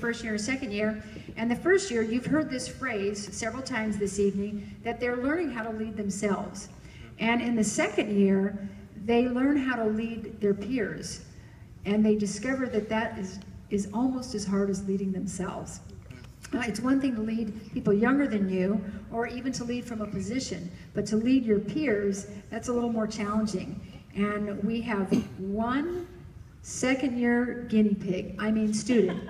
first year and second year. And the first year, you've heard this phrase several times this evening, that they're learning how to lead themselves. And in the second year, they learn how to lead their peers. And they discover that that is almost as hard as leading themselves. It's one thing to lead people younger than you, or even to lead from a position, but to lead your peers, that's a little more challenging. And we have one second-year guinea pig, student.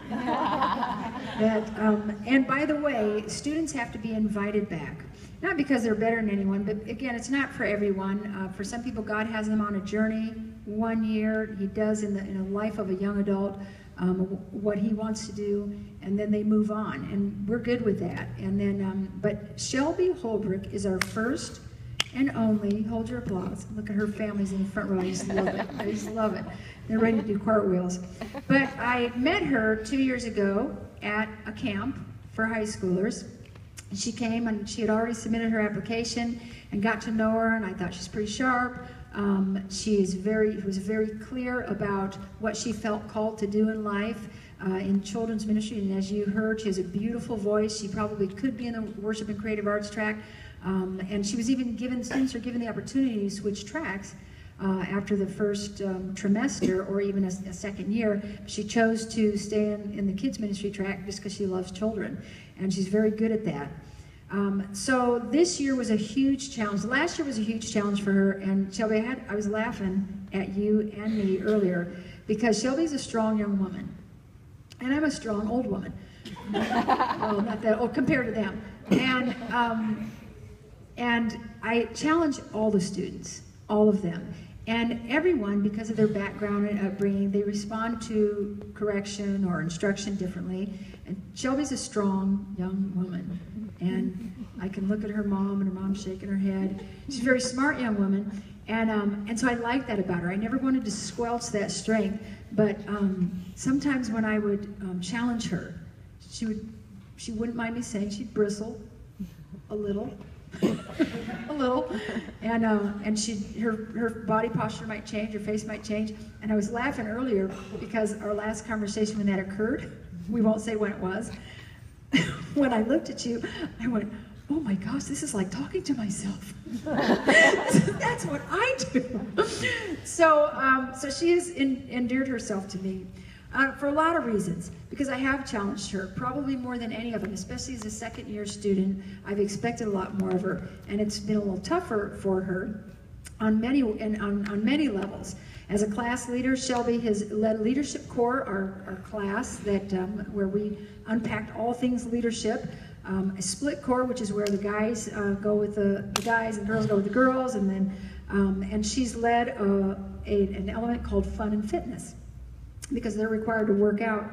And by the way, students have to be invited back. Not because they're better than anyone, but again, it's not for everyone. For some people, God has them on a journey. 1 year, He does in the life of a young adult what He wants to do, and then they move on, and we're good with that. And then, but Shelby Holbrook is our first and only, hold your applause, look at her family's in the front row, I just love it, I just love it. They're ready to do cartwheels. But I met her 2 years ago at a camp for high schoolers. She came and she had already submitted her application and got to know her, and I thought she's pretty sharp. She was very clear about what she felt called to do in life in children's ministry, and as you heard, she has a beautiful voice. She probably could be in the worship and creative arts track, and she was even given, students are given the opportunity to switch tracks after the first trimester or even a second year. She chose to stay in the kids ministry track just because she loves children, and she's very good at that. So this year was a huge challenge. Last year was a huge challenge for her, and Shelby, I was laughing at you and me earlier because Shelby's a strong young woman, and I'm a strong old woman. Well, not that old compared to them. And I challenge all the students, all of them. And everyone, because of their background and upbringing, they respond to correction or instruction differently. And Shelby's a strong young woman. And I can look at her mom, and her mom's shaking her head. She's a very smart young woman. And so I like that about her. I never wanted to squelch that strength. But sometimes when I would challenge her, she wouldn't mind me saying she'd bristle a little. A little, and her body posture might change, her face might change. And I was laughing earlier because our last conversation when that occurred, we won't say when it was, when I looked at you, I went, oh my gosh, this is like talking to myself. That's what I do. So she has endeared herself to me. For a lot of reasons, because I have challenged her, probably more than any of them, especially as a second-year student. I've expected a lot more of her, and it's been a little tougher for her on many levels. As a class leader, Shelby has led Leadership Core, our class that where we unpacked all things leadership. A split core, which is where the guys go with the guys and girls go with the girls, and then and she's led an element called fun and fitness, because they're required to work out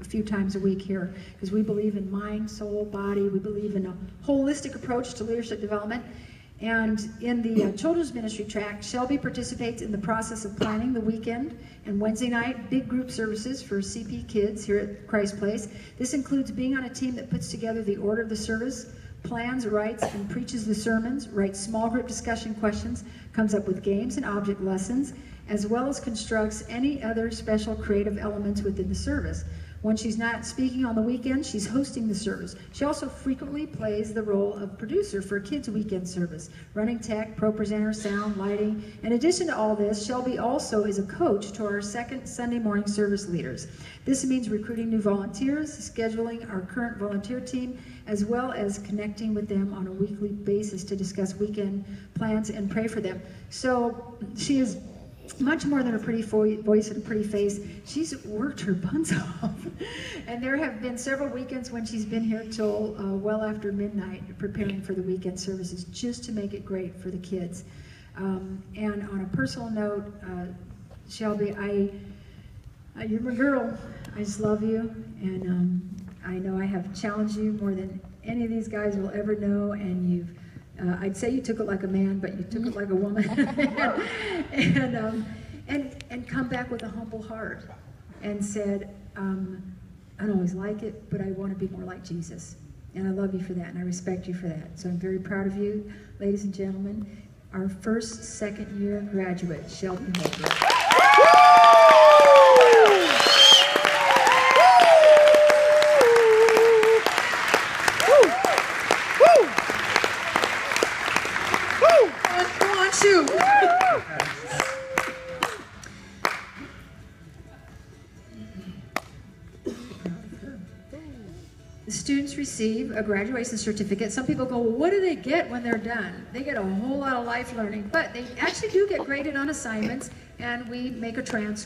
a few times a week here, because we believe in mind, soul, body. We believe in a holistic approach to leadership development. And in the children's ministry track, Shelby participates in the process of planning the weekend and Wednesday night big group services for CP kids here at Christ Place. This includes being on a team that puts together the order of the service, plans, writes, and preaches the sermons, writes small group discussion questions, comes up with games and object lessons, as well as constructs any other special creative elements within the service. When she's not speaking on the weekend, she's hosting the service. She also frequently plays the role of producer for kids' weekend service, running tech, pro-presenter, sound, lighting. In addition to all this, Shelby also is a coach to our second Sunday morning service leaders. This means recruiting new volunteers, scheduling our current volunteer team, as well as connecting with them on a weekly basis to discuss weekend plans and pray for them. So she is much more than a pretty voice and a pretty face. She's worked her buns off. And there have been several weekends when she's been here till well after midnight preparing for the weekend services, just to make it great for the kids. And on a personal note, Shelby, you're my girl. I just love you, and I know I have challenged you more than any of these guys will ever know, and you've I'd say you took it like a man, but you took it like a woman. and come back with a humble heart and said, I don't always like it, but I want to be more like Jesus. And I love you for that, and I respect you for that. So I'm very proud of you, ladies and gentlemen. Our first second-year graduate, Shelby Holbrook. too. The students receive a graduation certificate. Some people go, well, what do they get when they're done? They get a whole lot of life learning, but they actually do get graded on assignments, and we make a transcript.